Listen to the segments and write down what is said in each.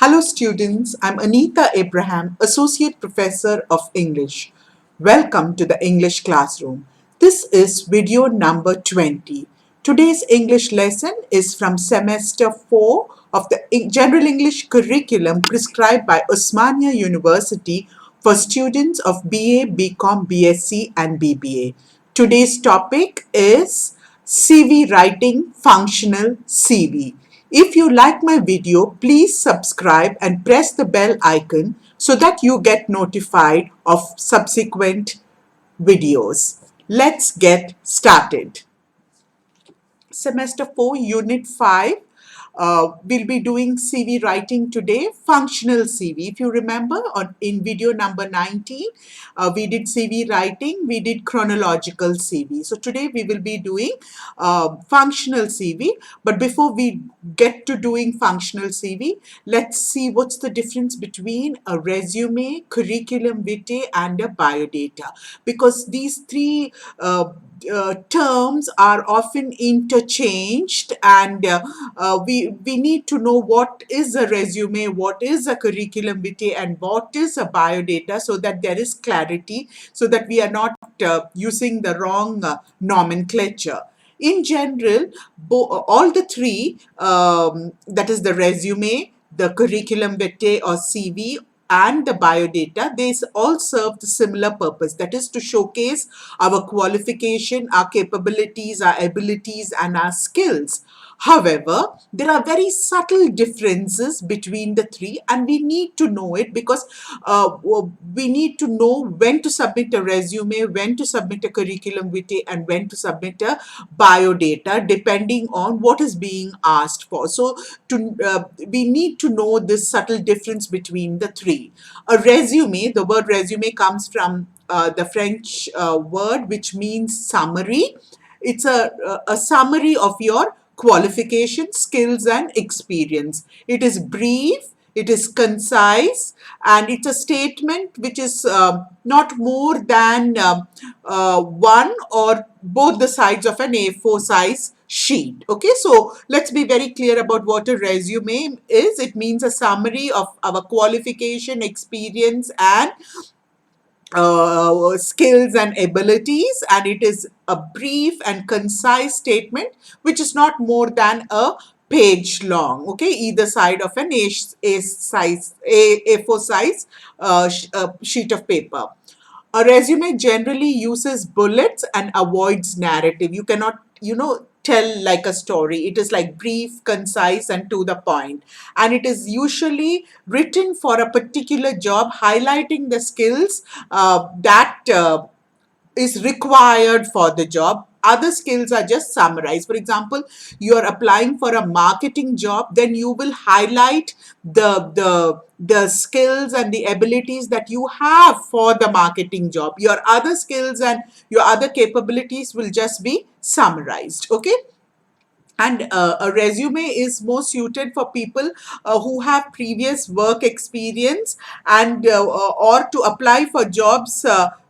Hello students, I'm Anita Abraham, Associate Professor of English. Welcome to the English classroom. This is video number 20. Today's English lesson is from semester 4 of the General English curriculum prescribed by Osmania University for students of BA, BCom, BSc and BBA. Today's topic is CV writing, functional CV. If you like my video, please subscribe and press the bell icon so that you get notified of subsequent videos. Let's get started. Semester 4, Unit 5. We'll be doing CV writing today, functional CV. If you remember, in video number 19, we did CV writing, we did chronological CV. So today we will be doing functional CV. But before we get to doing functional CV, let's see what's the difference between a resume, curriculum vitae, and a biodata. Because these three terms are often interchanged, and we need to know what is a resume, what is a curriculum vitae, and what is a biodata, so that there is clarity, so that we are not using the wrong nomenclature. In general, all the three, that is the resume, the curriculum vitae or CV, and the biodata, they all serve the similar purpose, that is to showcase our qualification, our capabilities, our abilities, and our skills. However, there are very subtle differences between the three, and we need to know it because we need to know when to submit a resume, when to submit a curriculum vitae, and when to submit a biodata, depending on what is being asked for. So, we need to know this subtle difference between the three. A resume, the word resume comes from the French word which means summary. It's a summary of your qualifications, skills, and experience. It is brief, it is concise, and it's a statement which is not more than one or both the sides of an A4 size sheet. Okay, so let's be very clear about what a resume is. It means a summary of our qualification, experience, and skills and abilities, and it is a brief and concise statement which is not more than a page long. Okay, either side of an A4 size sheet of paper. A resume generally uses bullets and avoids narrative. You cannot, tell like a story. It is like brief, concise, and to the point. And it is usually written for a particular job, highlighting the skills that is required for the job. Other skills are just summarized. For example, you are applying for a marketing job, then you will highlight the skills and the abilities that you have for the marketing job. Your other skills and your other capabilities will just be summarized. Okay, and a resume is more suited for people who have previous work experience, and or to apply for jobs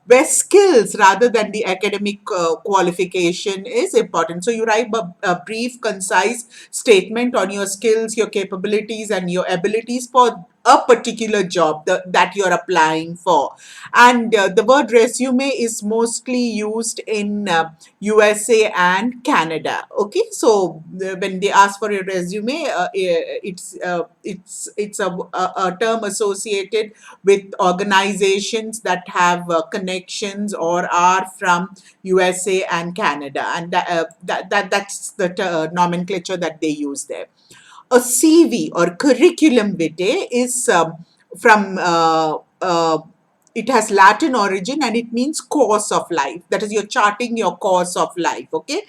where skills rather than the academic qualification is important. So you write a brief, concise statement on your skills, your capabilities, and your abilities for a particular job that you're applying for. And the word resume is mostly used in USA and Canada. Okay, so when they ask for a resume, it's a term associated with organizations that have connections or are from USA and Canada, and that's the nomenclature that they use there. A CV or curriculum vitae is from it has Latin origin, and it means course of life. That is, you're charting your course of life. Okay,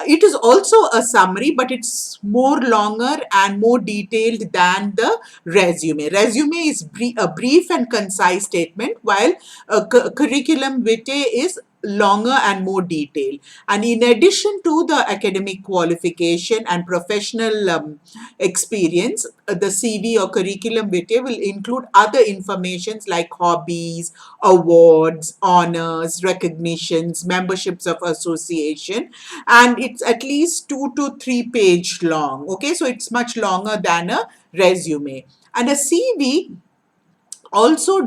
it is also a summary, but it's more longer and more detailed than the resume. Resume is a brief and concise statement, while a curriculum vitae is longer and more detailed. And in addition to the academic qualification and professional experience, the CV or curriculum vitae will include other informations like hobbies, awards, honors, recognitions, memberships of association, and it's at least 2 to 3 page long. Okay, so it's much longer than a resume. And a CV also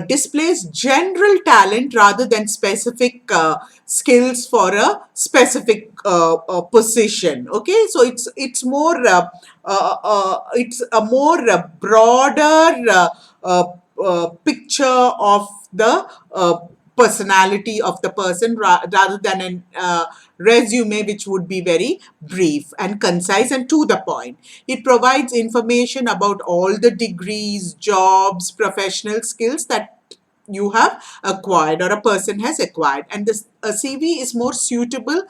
displays general talent rather than specific skills for a specific position. Okay, so it's more it's a more broader picture of the personality of the person rather than an resume which would be very brief and concise and to the point. It provides information about all the degrees, jobs, professional skills that you have acquired or a person has acquired. And this a CV is more suitable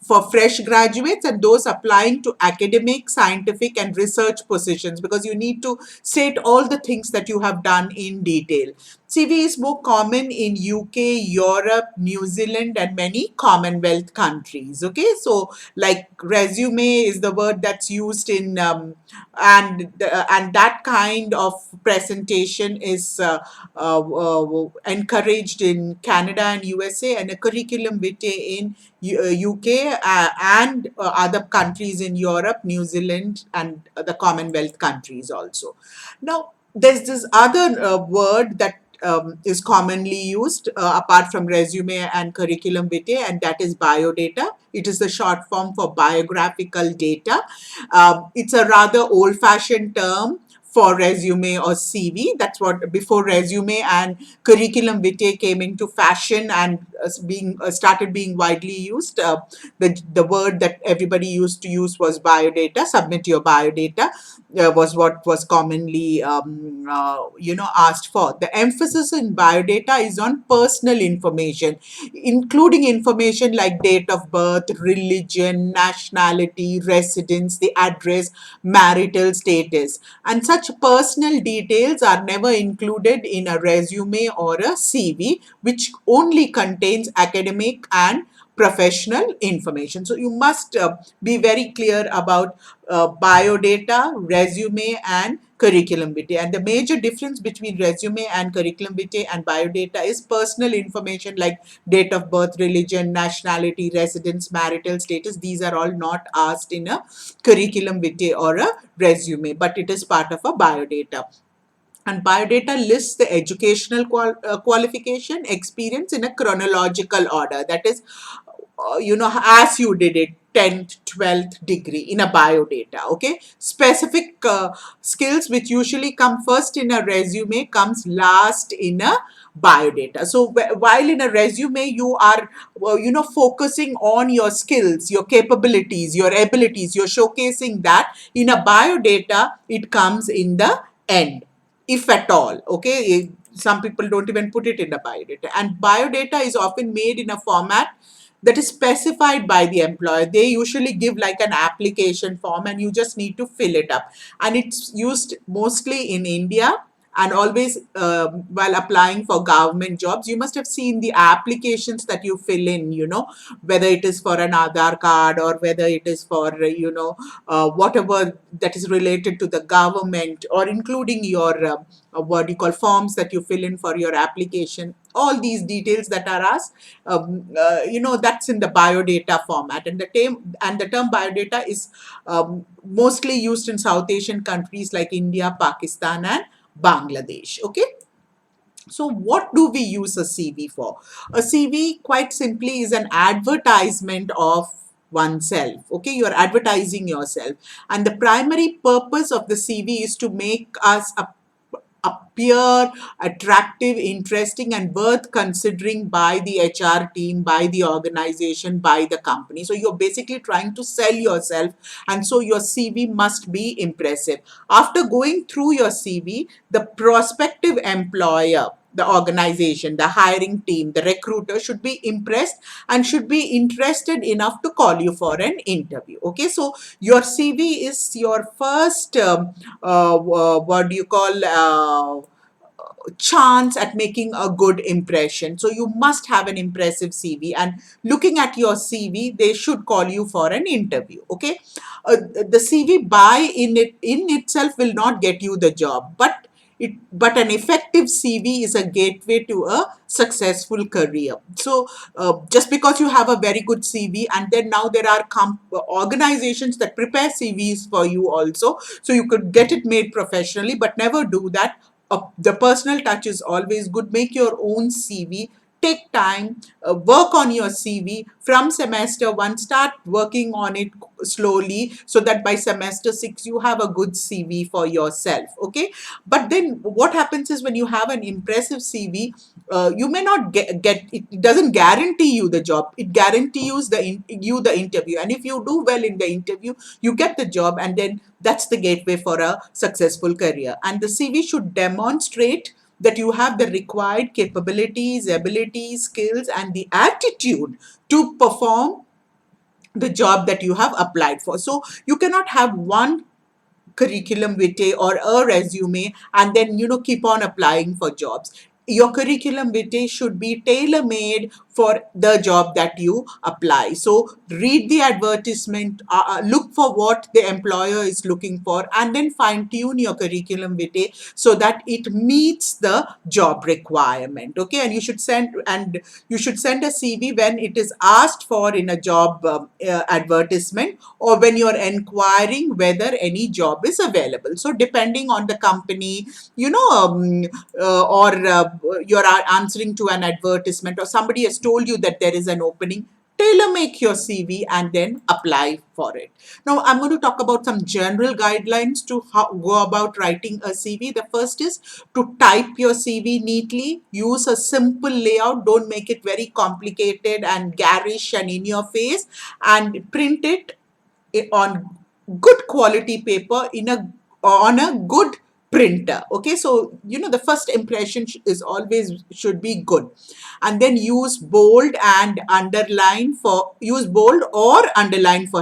for fresh graduates and those applying to academic, scientific, and research positions, because you need to state all the things that you have done in detail. CV is more common in UK, Europe, New Zealand, and many Commonwealth countries. Okay, so like resume is the word that's used in and that kind of presentation is encouraged in Canada and USA, and a curriculum vitae in UK and other countries in Europe, New Zealand, and the Commonwealth countries also. Now, there's this other word that is commonly used apart from resume and curriculum vitae, and that is biodata. It is the short form for biographical data. It's a rather old-fashioned term for resume or CV. That's what before resume and curriculum vitae came into fashion and being started being widely used. The word that everybody used to use was biodata. Submit your biodata was what was commonly asked for. The emphasis in biodata is on personal information, including information like date of birth, religion, nationality, residence, the address, marital status, and such personal details are never included in a resume or a CV, which only contains academic and professional information. So you must be very clear about biodata, resume, and curriculum vitae. And the major difference between resume and curriculum vitae and biodata is personal information like date of birth, religion, nationality, residence, marital status. These are all not asked in a curriculum vitae or a resume, but it is part of a biodata. And biodata lists the educational qualification, experience in a chronological order. That is, as you did it, 10th, 12th degree in a biodata. Okay, specific skills which usually come first in a resume comes last in a biodata. So while in a resume you are focusing on your skills, your capabilities, your abilities, you're showcasing that. In a biodata it comes in the end, if at all. Okay, some people don't even put it in the biodata, and biodata is often made in a format that is specified by the employer. They usually give like an application form and you just need to fill it up, and it's used mostly in India. And always while applying for government jobs, you must have seen the applications that you fill in, whether it is for an Aadhaar card or whether it is for whatever that is related to the government, or including your what you call forms that you fill in for your application. All these details that are asked, that's in the biodata format. And the term biodata is mostly used in South Asian countries like India, Pakistan, and Bangladesh. Okay, so what do we use a CV for? A CV, quite simply, is an advertisement of oneself. Okay, you're advertising yourself, and the primary purpose of the CV is to make us appear attractive, interesting, and worth considering by the HR team, by the organization, by the company. So you're basically trying to sell yourself, and so your CV must be impressive. After going through your CV, the prospective employer, the organization, the hiring team, the recruiter should be impressed and should be interested enough to call you for an interview. Okay, so your CV is your first, what do you call, chance at making a good impression. So you must have an impressive CV, and looking at your CV, they should call you for an interview. Okay, the CV by in itself will not get you the job, but but an effective CV is a gateway to a successful career. So just because you have a very good CV, and then now there are organizations that prepare CVs for you also, so you could get it made professionally, but never do that. The personal touch is always good. Make your own CV. Take time, work on your CV from semester one, start working on it slowly, so that by semester six you have a good CV for yourself. Okay, but then what happens is, when you have an impressive CV, you may not get it. It doesn't guarantee you the job. It guarantees the interview, and if you do well in the interview, you get the job, and then that's the gateway for a successful career. And the CV should demonstrate that you have the required capabilities, abilities, skills, and the attitude to perform the job that you have applied for. So you cannot have one curriculum vitae or a resume and then keep on applying for jobs. Your curriculum vitae should be tailor made for the job that you apply. So read the advertisement, look for what the employer is looking for, and then fine tune your curriculum vitae so that it meets the job requirement. Okay, and you should send a CV when it is asked for in a job advertisement, or when you're inquiring whether any job is available. So depending on the company, or you're answering to an advertisement, or somebody has told you that there is an opening, tailor make your CV and then apply for it. Now, I'm going to talk about some general guidelines to go about writing a CV. The first is to type your CV neatly. Use a simple layout. Don't make it very complicated and garish and in your face. And print it on good quality paper on a good printer. Okay, so the first impression is always should be good. And then use bold or underline for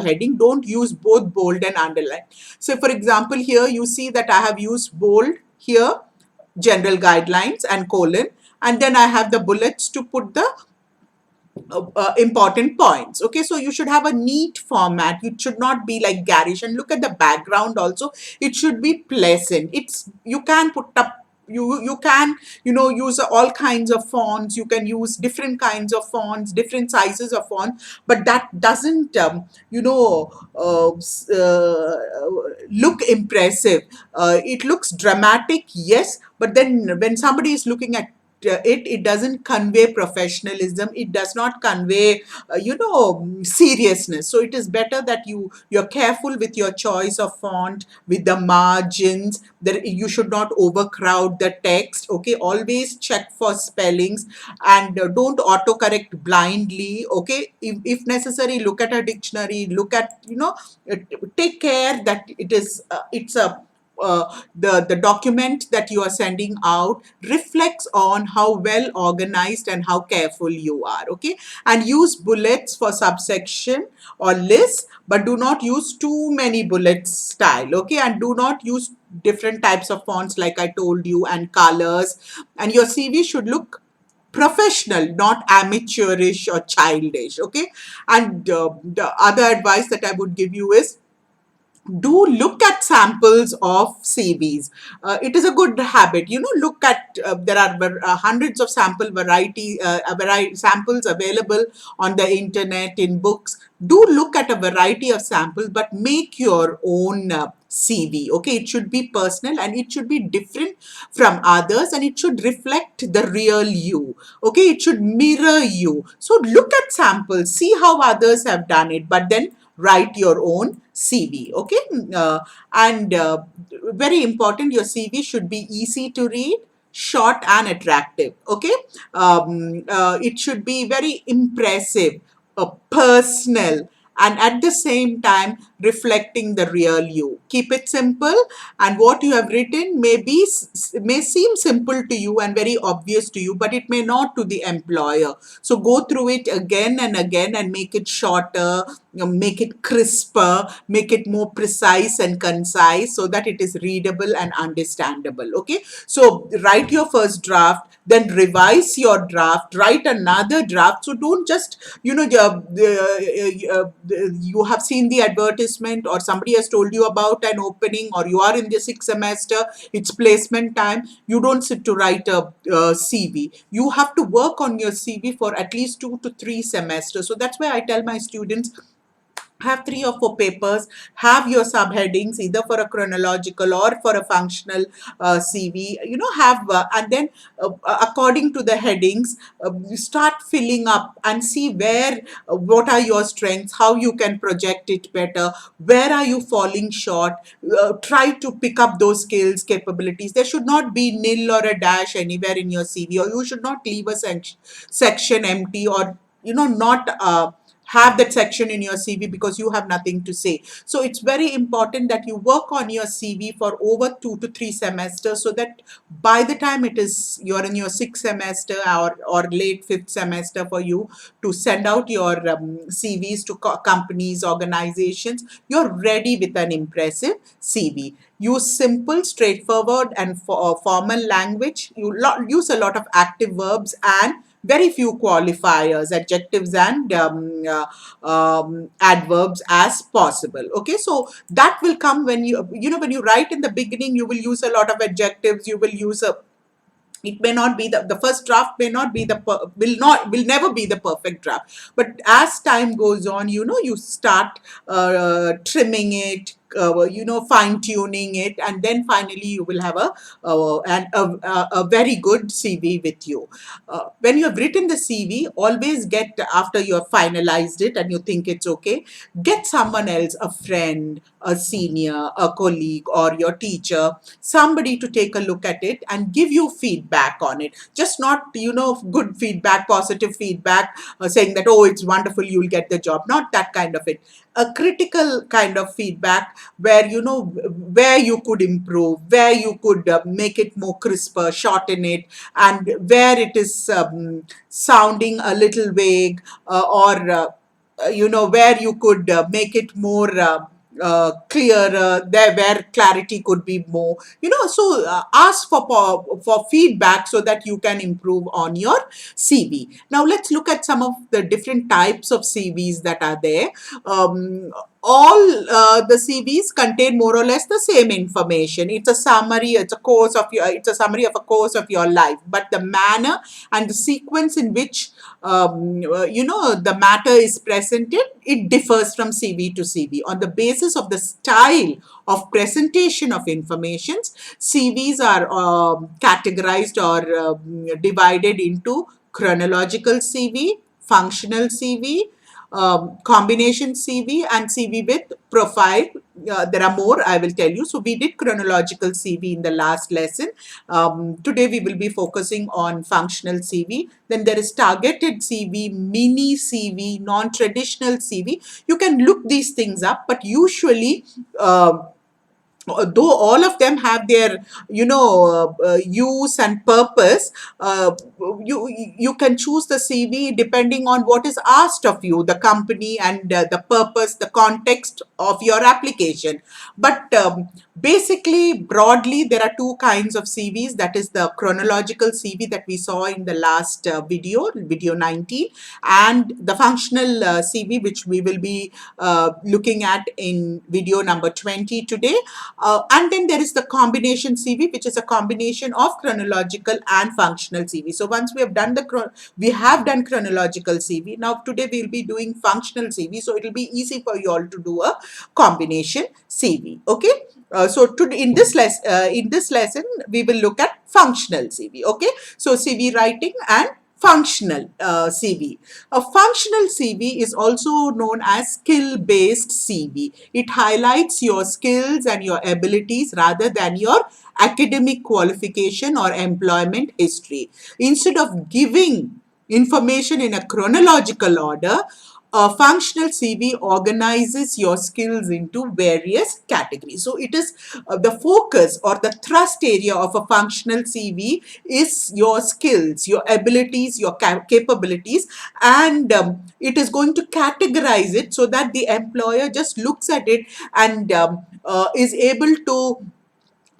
heading. Don't use both bold and underline. So for example, here you see that I have used bold here, general guidelines, and colon, and then I have the bullets to put the important points. Okay, so you should have a neat format. It should not be like garish. And look at the background also. It should be pleasant. You can put up, you can use all kinds of fonts. You can use different kinds of fonts, different sizes of fonts, but that doesn't look impressive. It looks dramatic, yes, but then when somebody is looking at it doesn't convey professionalism. It does not convey seriousness. So it is better that you're careful with your choice of font, with the margins, that you should not overcrowd the text. Okay, always check for spellings, and don't autocorrect blindly. Okay, if necessary, look at a dictionary, look at uh, take care that it's a the document that you are sending out reflects on how well organized and how careful you are. Okay, and use bullets for subsection or lists, but do not use too many bullets style. Okay, and do not use different types of fonts like I told you, and colors. And your CV should look professional, not amateurish or childish. Okay, and the other advice that I would give you is, do look at samples of CVs. It is a good habit. Look at, there are hundreds of samples available on the internet, in books. Do look at a variety of samples, but make your own CV. Okay, it should be personal, and it should be different from others, and it should reflect the real you. Okay, it should mirror you. So look at samples, see how others have done it, but then write your own CV. Okay, and very important, your CV should be easy to read, short, and attractive. Okay, it should be very impressive, personal, and at the same time reflecting the real you. Keep it simple, and what you have written may seem simple to you and very obvious to you, but it may not to the employer. So go through it again and again and make it shorter, make it crisper, make it more precise and concise, so that it is readable and understandable. Okay, so write your first draft, then revise your draft, write another draft. So don't just you have seen the advertisement advertisement, or somebody has told you about an opening, or you are in the sixth semester, it's placement time, you don't sit to write a CV. You have to work on your CV for at least 2 to 3 semesters. So that's why I tell my students, have 3 or 4 papers, have your subheadings either for a chronological or for a functional CV, have, and then according to the headings, you start filling up and see where, what are your strengths, how you can project it better, where are you falling short, try to pick up those skills, capabilities. There should not be nil or a dash anywhere in your CV, or you should not leave a section empty, or, not, have that section in your CV because you have nothing to say. So it's very important that you work on your CV for over 2 to 3 semesters, so that by the time it is you're in your sixth semester, or late fifth semester, for you to send out your CVs to companies, organizations, you're ready with an impressive CV. Use simple, straightforward, and formal language. You use a lot of active verbs and very few qualifiers, adjectives, and adverbs as possible. Okay, so that will come when when you write in the beginning, you will use a lot of adjectives, you will use a, it may not be the first draft may not be the will never be the perfect draft, but as time goes on, you start trimming it, fine tuning it, and then finally you will have a very good CV with you. When you have written the CV, always get, after you have finalized it and you think it's okay, get someone else, a friend, a senior, a colleague, or your teacher, somebody to take a look at it and give you feedback on it. Just not, good feedback, positive feedback, saying that, oh, it's wonderful, you'll get the job. Not that kind of it. A critical kind of feedback where, where you could improve, where you could make it more crisper, shorten it, and where it is sounding a little vague, or where you could make it more clearer, there where clarity could be more, so ask for feedback so that you can improve on your CV. Now let's look at some of the different types of CVs that are there. All the CVs contain more or less the same information. It's a summary, it's a summary of a course of your life, but the manner and the sequence in which the matter is presented, it differs from CV to CV. On the basis of the style of presentation of informations, CVs are categorized or divided into chronological CV, functional CV, combination CV, and CV with profile. There are more, I will tell you. So we did chronological CV in the last lesson. Today we will be focusing on functional CV. Then there is targeted CV, mini CV, non-traditional CV. You can look these things up, but usually though all of them have their use and purpose, you can choose the CV depending on what is asked of you, the company, and the purpose, the context of your application. But basically, broadly, there are two kinds of CVs. That is the chronological CV that we saw in the last video 19, and the functional CV, which we will be looking at in video number 20 today. And then there is the combination CV, which is a combination of chronological and functional CV. So once we have done chronological CV. Now today we will be doing functional CV, so it will be easy for you all to do a combination CV. Okay. So in this lesson we will look at functional CV. Okay. So CV writing and functional CV. A functional CV is also known as skill-based CV. It highlights your skills and your abilities rather than your academic qualification or employment history. Instead of giving information in a chronological order, a functional CV organizes your skills into various categories. So it is the focus or the thrust area of a functional CV is your skills, your abilities, your capabilities, and it is going to categorize it so that the employer just looks at it and is able to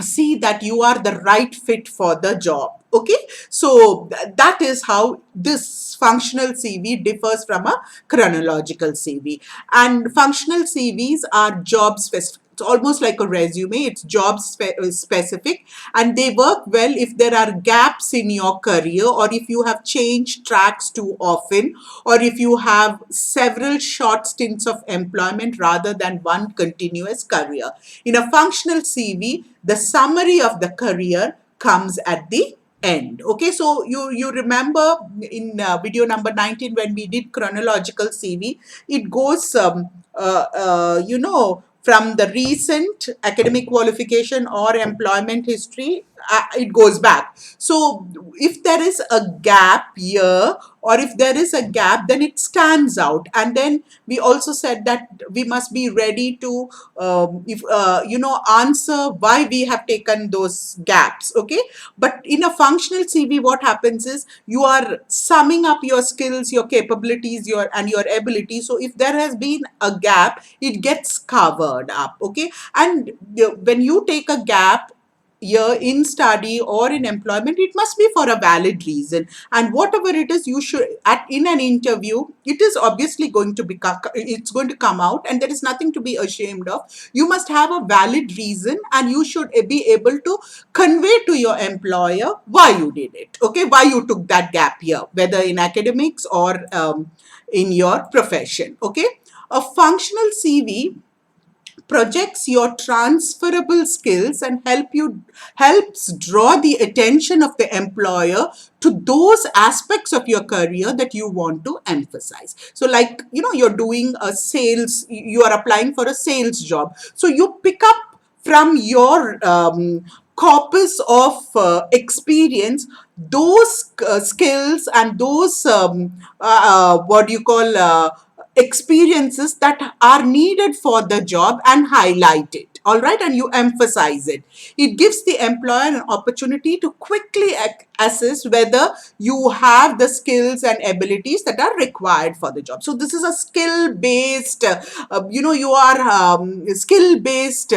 see that you are the right fit for the job. Okay, so that is how this functional CV differs from a chronological CV. And functional CVs are job specific. It's almost like a resume. It's job specific, and they work well if there are gaps in your career, or if you have changed tracks too often, or if you have several short stints of employment rather than one continuous career. In a functional CV, the summary of the career comes at the end. Okay, so you remember in video number 19 when we did chronological CV, it goes from the recent academic qualification or employment history, it goes back. So if there is a gap here, or if there is a gap, then it stands out. And then we also said that we must be ready to if answer why we have taken those gaps. Okay, but in a functional CV, what happens is you are summing up your skills, your capabilities, your ability. So if there has been a gap, it gets covered up. Okay, and when you take a gap year in study or in employment, it must be for a valid reason. And whatever it is, you should, at in an interview, it is obviously going to become, it's going to come out, and there is nothing to be ashamed of. You must have a valid reason, and you should be able to convey to your employer why you did it. Okay, why you took that gap year, whether in academics or in your profession. Okay, a functional CV projects your transferable skills and helps draw the attention of the employer to those aspects of your career that you want to emphasize. So like, you're doing a sales, you are applying for a sales job, so you pick up from your corpus of experience those skills and those what do you call experiences that are needed for the job, and highlight it. All right, and you emphasize it. It gives the employer an opportunity to quickly assess whether you have the skills and abilities that are required for the job. So this is a skill based you are skill based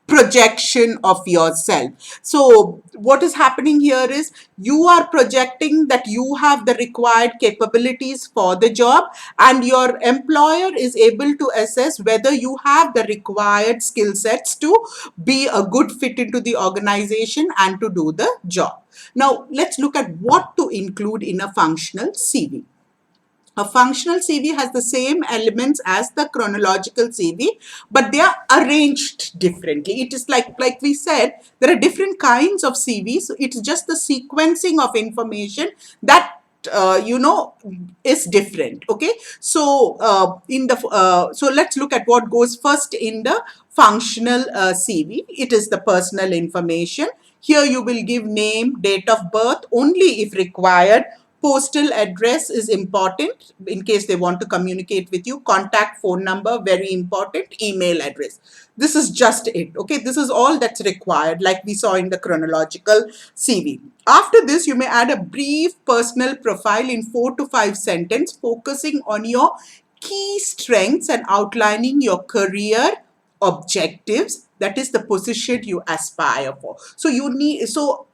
projection of yourself. So what is happening here is you are projecting that you have the required capabilities for the job, and your employer is able to assess whether you have the required skill sets to be a good fit into the organization and to do the job. Now let's look at what to include in a functional CV. A functional CV has the same elements as the chronological CV, but they are arranged differently. It is like we said, there are different kinds of CVs. So it's just the sequencing of information that is different. Okay, so so let's look at what goes first in the functional CV. It is the personal information. Here you will give name, date of birth only if required. Postal address is important in case they want to communicate with you. Contact phone number, very important. Email address. This is just it. Okay, this is all that's required, like we saw in the chronological CV. After this, you may add a brief personal profile in 4 to 5 sentences, focusing on your key strengths and outlining your career objectives. That is the position you aspire for. So you need, so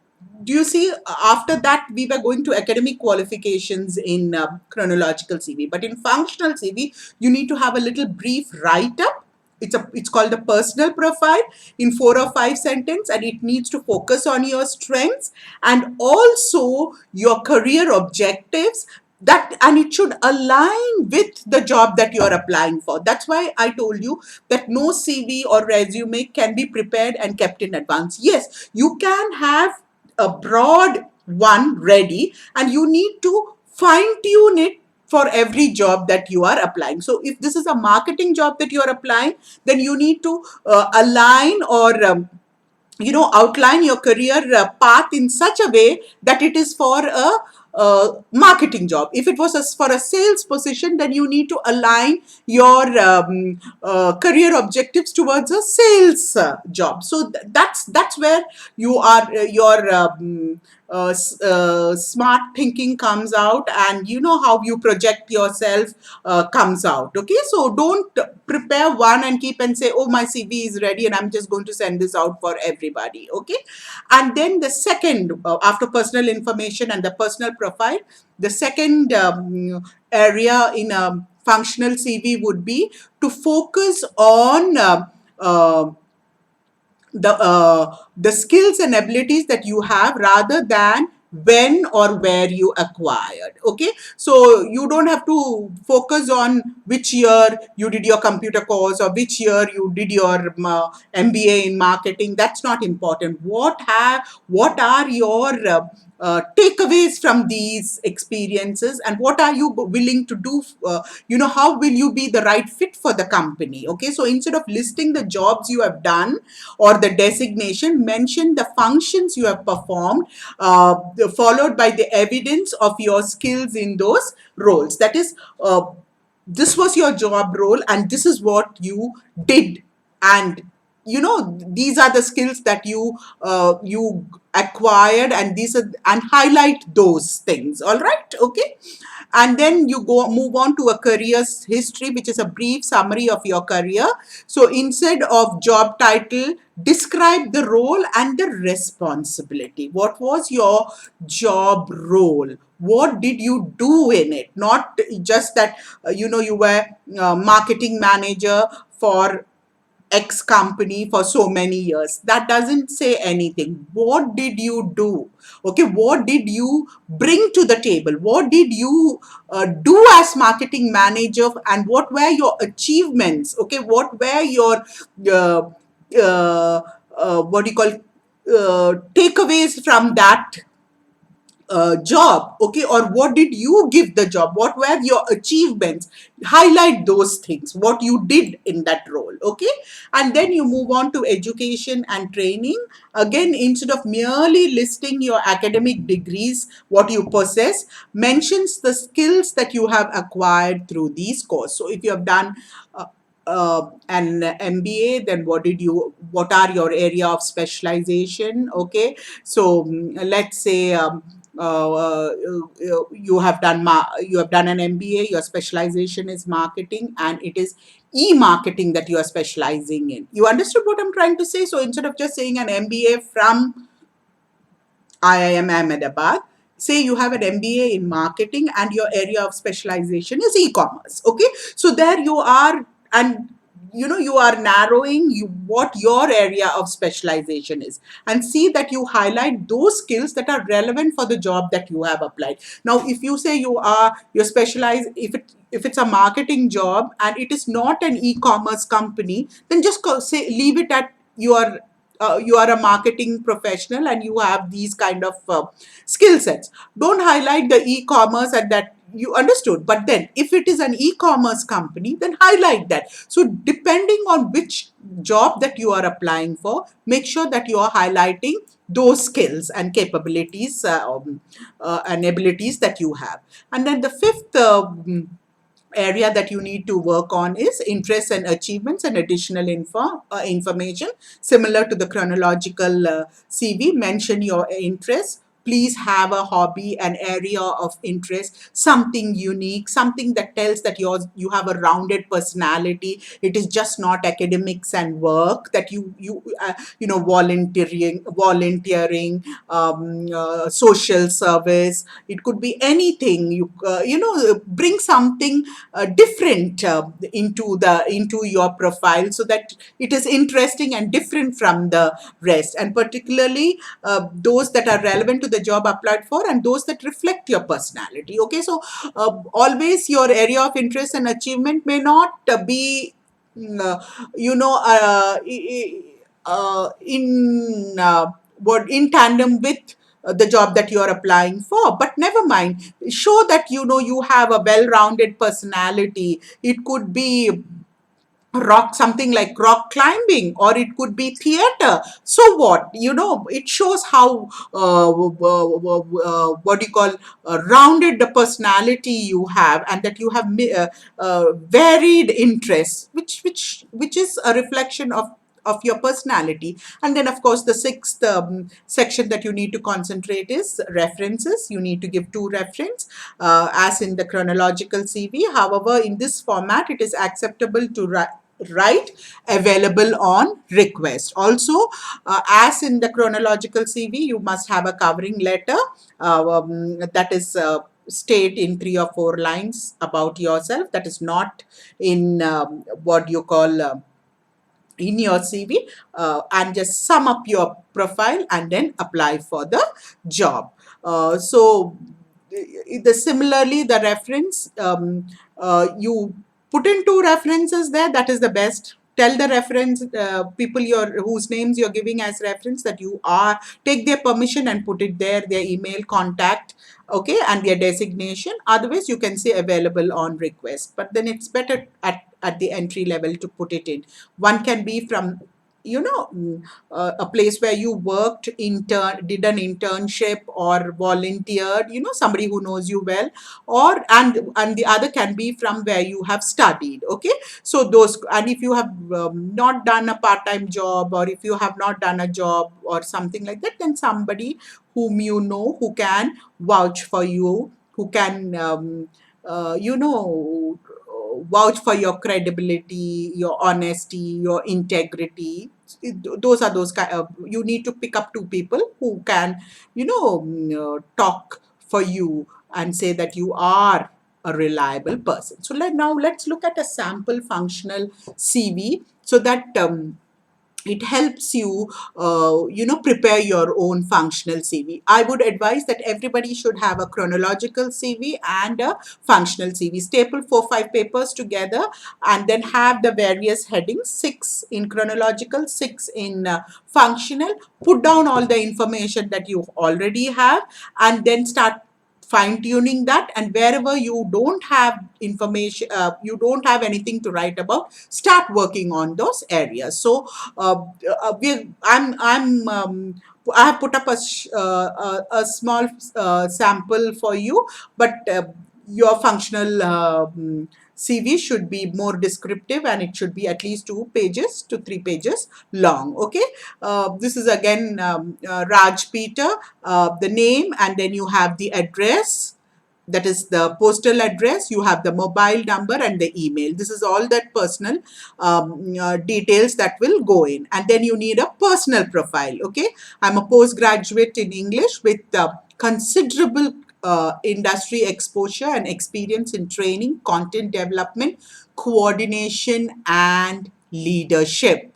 do you see, after that we were going to academic qualifications in chronological CV, but in functional CV you need to have a little brief write-up. It's called a personal profile in 4 or 5 sentences, and it needs to focus on your strengths and also your career objectives, that, and it should align with the job that you're applying for. That's why I told you that no CV or resume can be prepared and kept in advance. Yes, you can have a broad one ready, and you need to fine tune it for every job that you are applying. So if this is a marketing job that you are applying, then you need to align or outline your career path in such a way that it is for a marketing job. If it was for a sales position, then you need to align your career objectives towards a sales job. So that's where you are your smart thinking comes out, and you know how you project yourself comes out. Okay, so don't prepare one and keep and say, oh, my CV is ready and I'm just going to send this out for everybody. Okay, and then the second, after personal information and the personal profile, the second area in a functional CV would be to focus on the skills and abilities that you have, rather than when or where you acquired. Okay, so you don't have to focus on which year you did your computer course or which year you did your MBA in marketing. That's not important. What are your takeaways from these experiences, and what are you willing to do, how will you be the right fit for the company? Okay, so instead of listing the jobs you have done or the designation, mention the functions you have performed, followed by the evidence of your skills in those roles. That is, this was your job role and this is what you did, and these are the skills that you acquired, and these are, and highlight those things. All right, okay. And then you move on to a career history, which is a brief summary of your career. So instead of job title, describe the role and the responsibility. What was your job role? What did you do in it? Not just that you were marketing manager for X company for so many years. That doesn't say anything. What did you do? Okay, what did you bring to the table? What did you do as marketing manager, and what were your achievements? Okay, what were your uh, what do you call takeaways from that job? Okay, or what did you give the job? What were your achievements? Highlight those things, what you did in that role. Okay, and then you move on to education and training. Again, instead of merely listing your academic degrees, what you possess, mentions the skills that you have acquired through these courses. So if you have done an MBA, then what are your area of specialization? Okay, so let's say you have done an MBA, your specialization is marketing, and it is e-marketing that you are specializing in. You understood what I'm trying to say? So instead of just saying an MBA from IIM Ahmedabad, say you have an MBA in marketing and your area of specialization is e-commerce. Okay, so there you are, and you are narrowing what your area of specialization is, and see that you highlight those skills that are relevant for the job that you have applied. Now, if you say you're specialized, if it's a marketing job and it is not an e-commerce company, then just say, leave it at you are a marketing professional and you have these kind of skill sets. Don't highlight the e-commerce at that. You understood? But then if it is an e-commerce company, then highlight that. So depending on which job that you are applying for, make sure that you are highlighting those skills and capabilities and abilities that you have. And then the fifth area that you need to work on is interests and achievements and additional information. Similar to the chronological CV, mention your interests. Please have a hobby, an area of interest, something unique, something that tells that you have a rounded personality. It is just not academics and work, that volunteering, social service. It could be anything. Bring something different into your profile, so that it is interesting and different from the rest, and particularly those that are relevant to the job applied for and those that reflect your personality. Okay, so always your area of interest and achievement may not be mm, uh, you know in tandem with the job that you are applying for, but never mind. Show that you have a well-rounded personality. It could be something like rock climbing, or it could be theater. So what, it shows how what do you call rounded the personality you have, and that you have varied interests, which is a reflection of of your personality. And then, of course, the sixth section that you need to concentrate is references. You need to give 2 reference, as in the chronological CV. However, in this format, it is acceptable to write available on request. Also, as in the chronological CV, you must have a covering letter that is state in 3 or 4 lines about yourself. That is not in what you call in your CV, and just sum up your profile and then apply for the job. So similarly, the reference, you put in 2 references there. That is the best. Tell the reference people whose names you're giving as reference that you are, take their permission and put it there, their email, contact, okay, and their designation. Otherwise, you can say available on request, but then it's better at the entry level to put it in. One can be from, a place where you worked, did an internship or volunteered, somebody who knows you well, or and the other can be from where you have studied. Okay, so those, and if you have not done a part-time job, or if you have not done a job or something like that, then somebody whom you know, who can vouch for you, who can uh, you know vouch for your credibility, your honesty, your integrity. Those are those kind of, you need to pick up 2 people who can, talk for you and say that you are a reliable person. So now let's look at a sample functional CV, so that it helps you, prepare your own functional CV. I would advise that everybody should have a chronological CV and a functional CV. Staple 4 5 papers together, and then have the various headings, 6 in chronological, 6 in functional. Put down all the information that you already have, and then start fine tuning that. And wherever you don't have information, you don't have anything to write about, start working on those areas. So I have put up a small sample for you, but your functional CV should be more descriptive, and it should be at least 2 pages to 3 pages long. Okay, this is again Raj Peter, the name, and then you have the address, that is the postal address, you have the mobile number and the email. This is all that personal details that will go in. And then you need a personal profile. Okay, I'm a postgraduate in English with considerable industry exposure and experience in training, content development, coordination, and leadership.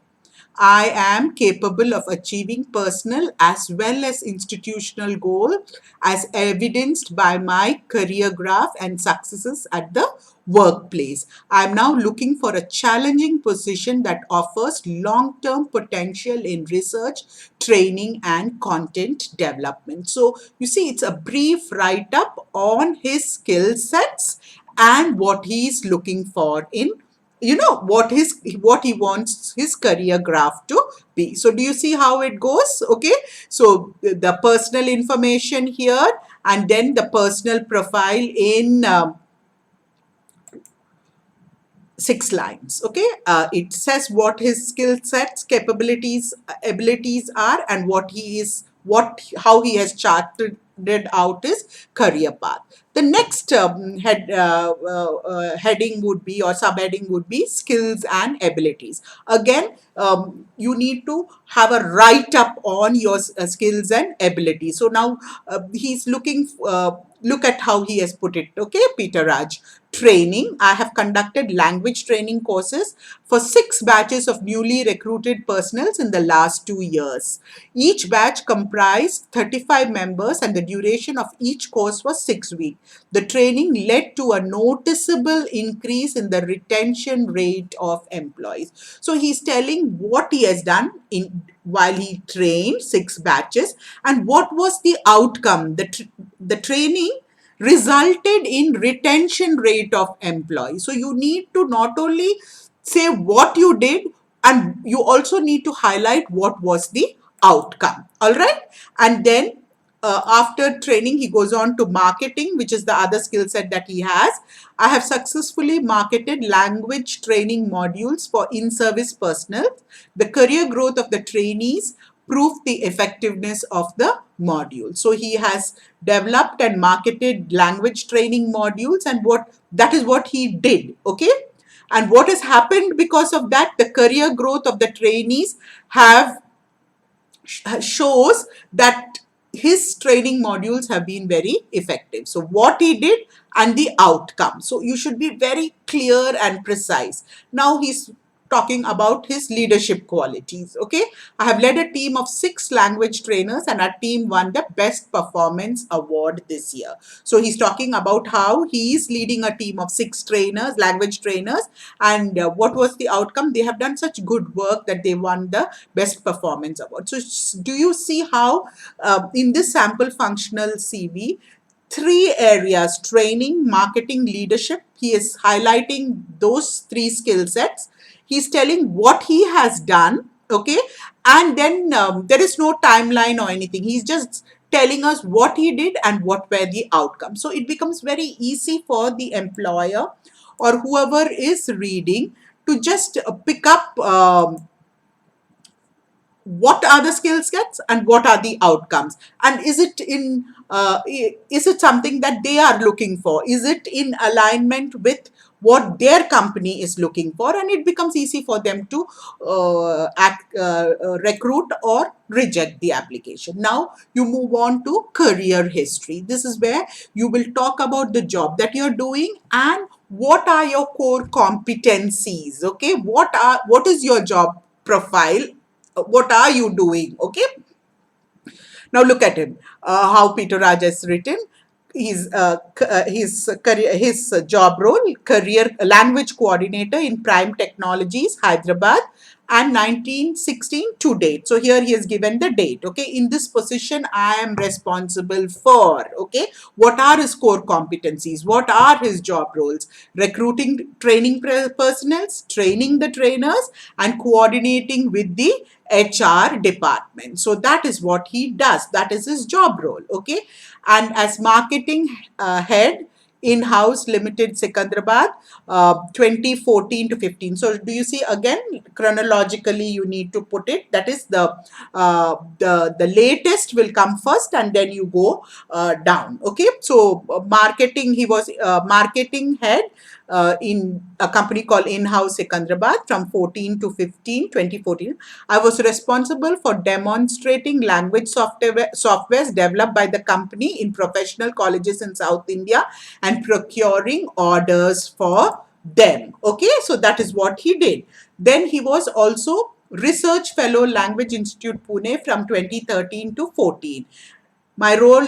I am capable of achieving personal as well as institutional goals, as evidenced by my career graph and successes at the workplace. I am now looking for a challenging position that offers long-term potential in research, training, and content development. So you see, it's a brief write-up on his skill sets and what he is looking for in, what he wants his career graph to be. So do you see how it goes? Okay, so the personal information here, and then the personal profile in 6 lines. Okay, it says what his skill sets, capabilities, abilities are, and how he has charted out his career path. The next heading would be, or subheading would be, skills and abilities. Again, you need to have a write up on your skills and abilities. So now he's looking, look at how he has put it. Okay, Peter Raj. Training. I have conducted language training courses for 6 batches of newly recruited personals in the last 2 years. Each batch comprised 35 members, and the duration of each course was 6 weeks. The training led to a noticeable increase in the retention rate of employees. So he's telling what he has done while he trained 6 batches, and what was the outcome. The training resulted in retention rate of employees. So you need to not only say what you did, and you also need to highlight what was the outcome. All right, and then after training, he goes on to marketing, which is the other skill set that he has. I have successfully marketed language training modules for in-service personnel. The career growth of the trainees proved the effectiveness of the module. So he has developed and marketed language training modules, and that is what he did. Okay. And what has happened because of that? The career growth of the trainees have shows that his training modules have been very effective. So what he did and the outcome. So you should be very clear and precise. Now he's talking about his leadership qualities. Okay, I have led a team of 6 language trainers and our team won the best performance award this year. So he's talking about how he is leading a team of 6 trainers, language trainers, and what was the outcome? They have done such good work that they won the best performance award. So do you see how in this sample functional CV, 3 areas: training, marketing, leadership, he is highlighting those 3 skill sets. He's telling what he has done, okay, and then there is no timeline or anything. He's just telling us what he did and what were the outcomes. So it becomes very easy for the employer or whoever is reading to just pick up what are the skill sets and what are the outcomes, and is it something that they are looking for, is it in alignment with what their company is looking for, and it becomes easy for them to recruit or reject the application. Now you move on to career history. This is where you will talk about the job that you're doing and what are your core competencies. Okay, what is your job profile, what are you doing? Okay, now look at him, how Peter Raj has written his career, his job role: career language coordinator in Prime Technologies, Hyderabad, and 1916 to date. So here he has given the date. Okay, in this position, I am responsible for. Okay, what are his core competencies? What are his job roles? Recruiting, training personnel, training the trainers, and coordinating with the HR department. So that is what he does. That is his job role. Okay, and as marketing head, in-house limited Secunderabad, 2014 to 15. So do you see, again, chronologically you need to put it, that is the latest will come first and then you go down. Okay, so marketing, he was marketing head in a company called In-House Secunderabad from 14 to 15, 2014. I was responsible for demonstrating language softwares developed by the company in professional colleges in South India and procuring orders for them. Okay, so that is what he did. Then he was also Research Fellow, Language Institute, Pune from 2013 to 14. My role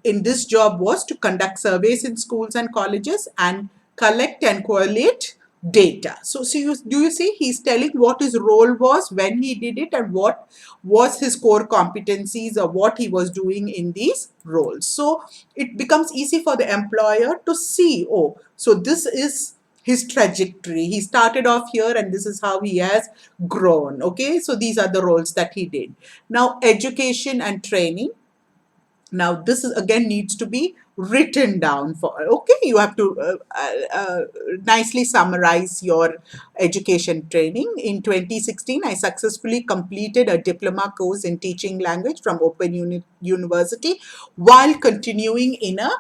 in this job was to conduct surveys in schools and colleges and collect and collate data. So do you see, he's telling what his role was when he did it and what was his core competencies or what he was doing in these roles. So it becomes easy for the employer to see, oh, so this is his trajectory. He started off here and this is how he has grown. Okay, so these are the roles that he did. Now, education and training. Now this is again needs to be written down for. Okay, you have to nicely summarize your education training. In 2016, I successfully completed a diploma course in teaching language from Open University while continuing in a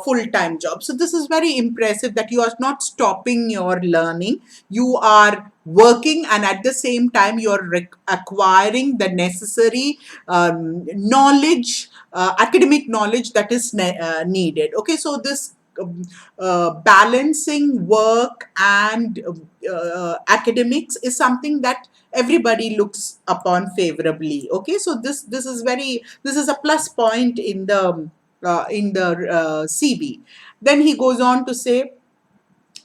full-time job. So this is very impressive that you are not stopping your learning, you are working, and at the same time you're acquiring the necessary knowledge, academic knowledge that is needed. Okay, so this balancing work and academics is something that everybody looks upon favorably. Okay, so this is a plus point in the CV. Then he goes on to say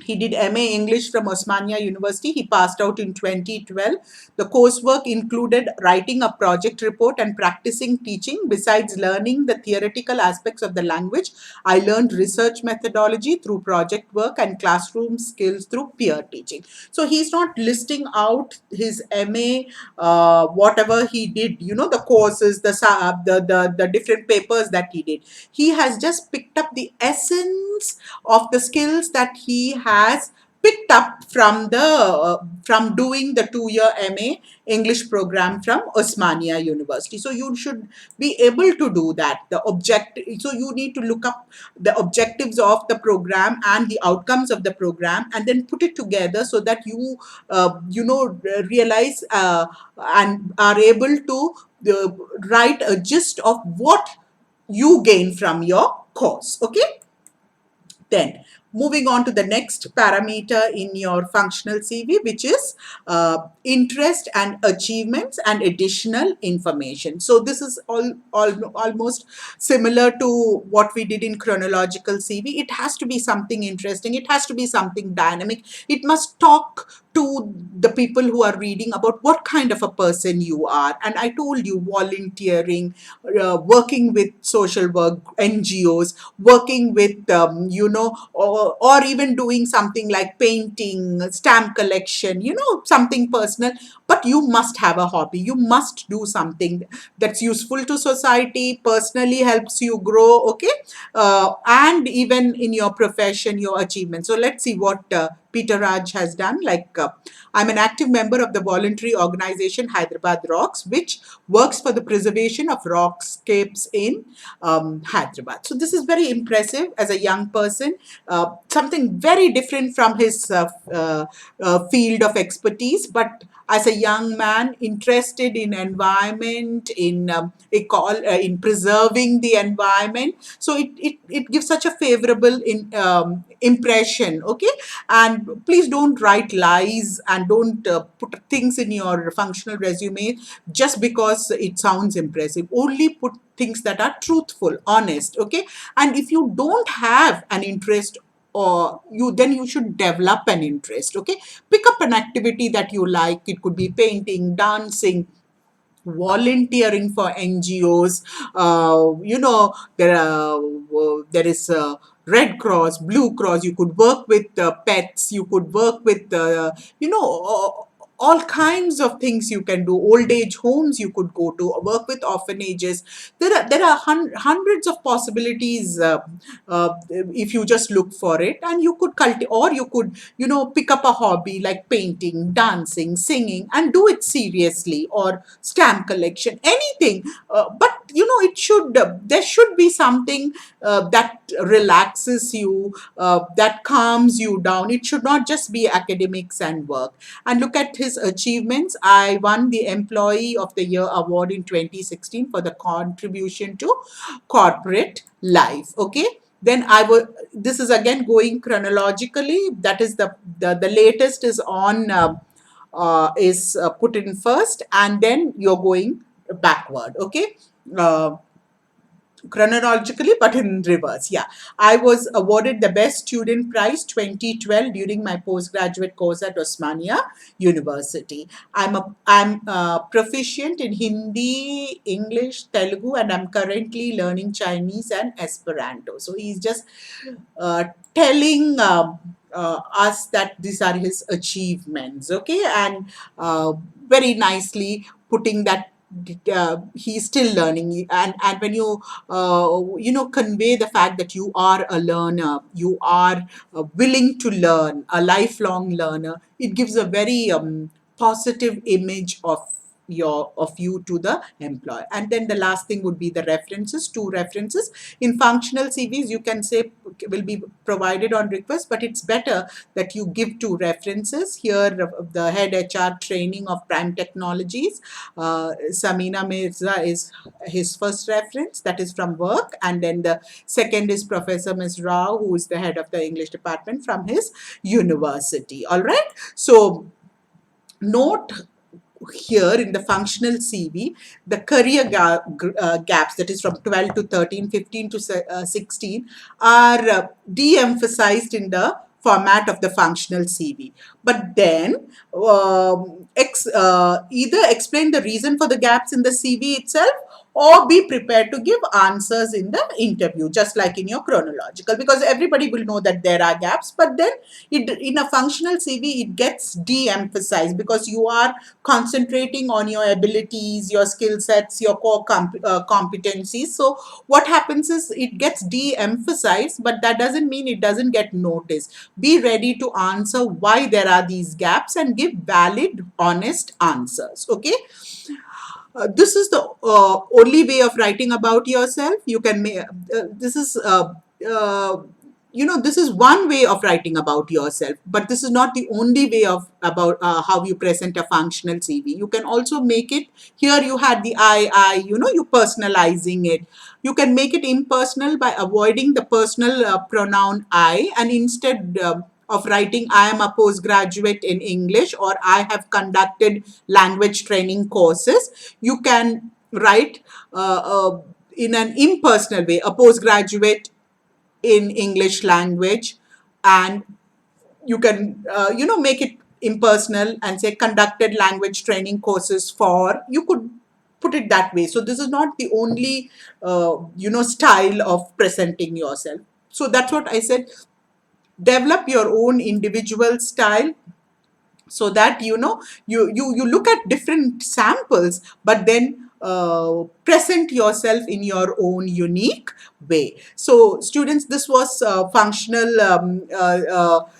He did MA English from Osmania University. He passed out in 2012. The coursework included writing a project report and practicing teaching. Besides learning the theoretical aspects of the language, I learned research methodology through project work and classroom skills through peer teaching. So he's not listing out his MA, whatever he did, you know, the courses, the different papers that he did. He has just picked up the essence of the skills that he has picked up from doing the 2-year MA English program from Osmania University. So you should be able to do that. So you need to look up the objectives of the program and the outcomes of the program, and then put it together so that realize and are able to write a gist of what you gain from your course. Okay. Then moving on to the next parameter in your functional CV, which is interest and achievements and additional information. So this is almost similar to what we did in chronological CV. It has to be something interesting. It has to be something dynamic. It must talk to the people who are reading about what kind of a person you are. And I told you, volunteering, working with social work, NGOs, working with, or even doing something like painting, stamp collection, something personal. But you must have a hobby. You must do something that's useful to society, personally helps you grow, okay? And even in your profession, your achievements. So let's see what Peter Raj has done. I'm an active member of the voluntary organization Hyderabad Rocks, which works for the preservation of rockscapes in Hyderabad. So this is very impressive as a young person, something very different from his field of expertise, but as a young man interested in environment, in preserving the environment, so it gives such a favorable impression. Okay. And please don't write lies and don't put things in your functional resume just because it sounds impressive. Only put things that are truthful, honest. Okay. And if you don't have an interest, or you should develop an interest. Okay. Pick up an activity that you like. It could be painting, dancing, volunteering for NGOs. There is Red Cross, Blue Cross. You could work with pets. You could work with all kinds of things you can do. Old age homes you could go to, work with orphanages. There are hundreds of possibilities if you just look for it, and you could cultivate, or you could pick up a hobby like painting, dancing, singing, and do it seriously, or stamp collection, anything. But there should be something that relaxes you, that calms you down. It should not just be academics and work. And look at his achievements. I won the Employee of the Year award in 2016 for the contribution to corporate life. Okay. Then this is again going chronologically. That is the latest is on put in first, and then you're going backward. Okay. uh, Chronologically, but in reverse. Yeah, I was awarded the Best Student Prize 2012 during my postgraduate course at Osmania University. I'm proficient in Hindi, English, Telugu, and I'm currently learning Chinese and Esperanto. So he's just telling us that these are his achievements. Okay. And very nicely putting that he's still learning. And when you convey the fact that you are a learner, you are willing to learn, a lifelong learner, it gives a very positive image of you to the employer. And then the last thing would be the references. 2 references in functional CVs, you can say, will be provided on request, but it's better that you give 2 references. Here the head HR training of Prime Technologies, Samina Mirza, is his first reference, that is from work. And then the second is Professor Ms. Rao, who is the head of the English department from his university. All right. So note here in the functional CV, the career gaps, that is from 12 to 13, 15 to 16, are de-emphasized in the format of the functional CV. But then either explain the reason for the gaps in the CV itself, or be prepared to give answers in the interview, just like in your chronological, because everybody will know that there are gaps. But then in a functional CV, it gets de-emphasized because you are concentrating on your abilities, your skill sets, your core competencies. So what happens is it gets de-emphasized, but that doesn't mean it doesn't get noticed. Be ready to answer why there are these gaps and give valid, honest answers. Okay. This is the only way of writing about yourself. You can make this is this is one way of writing about yourself, but this is not the only way of about how you present a functional CV. You can also make it, here you had the I, you personalizing it. You can make it impersonal by avoiding the personal pronoun I, and instead of writing I am a postgraduate in English or I have conducted language training courses, you can write in an impersonal way, a postgraduate in English language, and you can make it impersonal and say conducted language training courses for, you could put it that way. So this is not the only style of presenting yourself. So that's what I said, develop your own individual style, so that you look at different samples, but then present yourself in your own unique way. So students, this was functional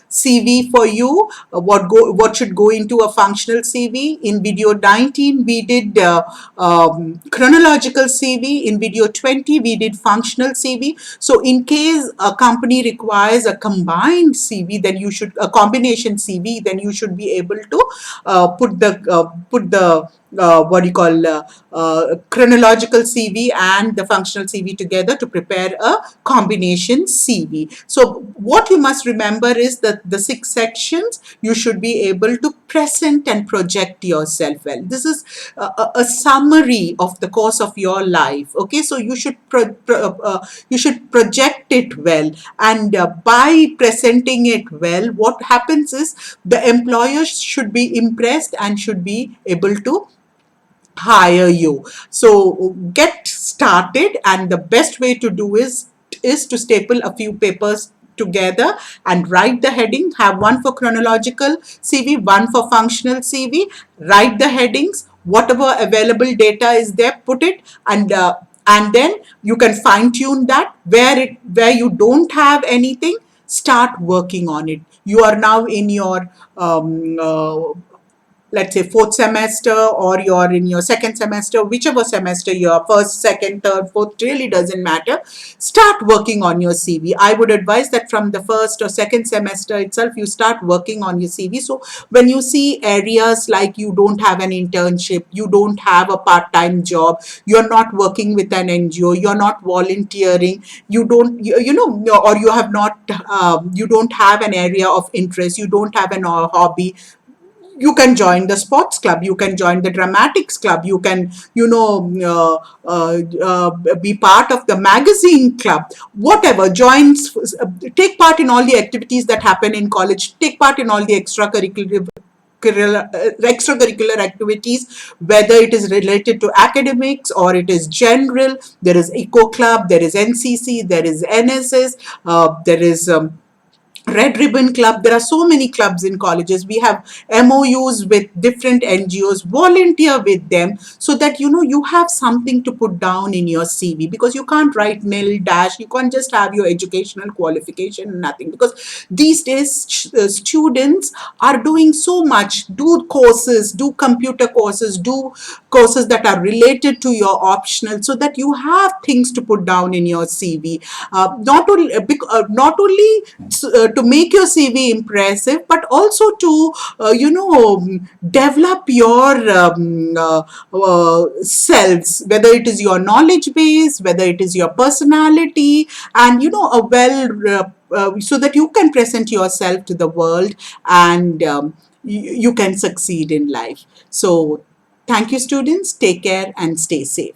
CV for you. What should go into a functional CV? In video 19 we did chronological CV. In video 20 we did functional CV. So in case a company requires a combined CV, then you should, a combination CV, then you should be able to put the what do you call chronological CV and the functional CV together to prepare a combination CV. So what you must remember is that the 6 sections you should be able to present and project yourself well. This is a summary of the course of your life. Okay, so you should you should project it well, and by presenting it well, what happens is the employer should be impressed and should be able to hire you. So get started, and the best way to do is to staple a few papers together and write the heading. Have one for chronological CV, one for functional CV. Write the headings, whatever available data is there, put it, and then you can fine tune that. Where you don't have anything, start working on it. You are now in your let's say 4th semester, or you're in your 2nd semester, whichever semester you're, 1st, 2nd, 3rd, 4th, really doesn't matter. Start working on your CV. I would advise that from the 1st or 2nd semester itself, you start working on your CV. So when you see areas like you don't have an internship, you don't have a part-time job, you're not working with an NGO, you're not volunteering, you don't, or you have not, you don't have an area of interest, you don't have an hobby, you can join the sports club, you can join the dramatics club, you can be part of the magazine club, whatever. Take part in all the activities that happen in college, take part in all the extracurricular activities, whether it is related to academics or it is general. There is eco club, there is NCC, there is NSS, there is Red Ribbon Club. There are so many clubs in colleges. We have MOUs with different NGOs. Volunteer with them so that you have something to put down in your CV, because you can't write nil dash. You can't just have your educational qualification, nothing, because these days students are doing so much. Do courses, do computer courses, do courses that are related to your optional, so that you have things to put down in your CV. Not only to make your CV impressive, but also to develop your selves, whether it is your knowledge base, whether it is your personality, and a so that you can present yourself to the world, and you can succeed in life. So thank you, students. Take care and stay safe.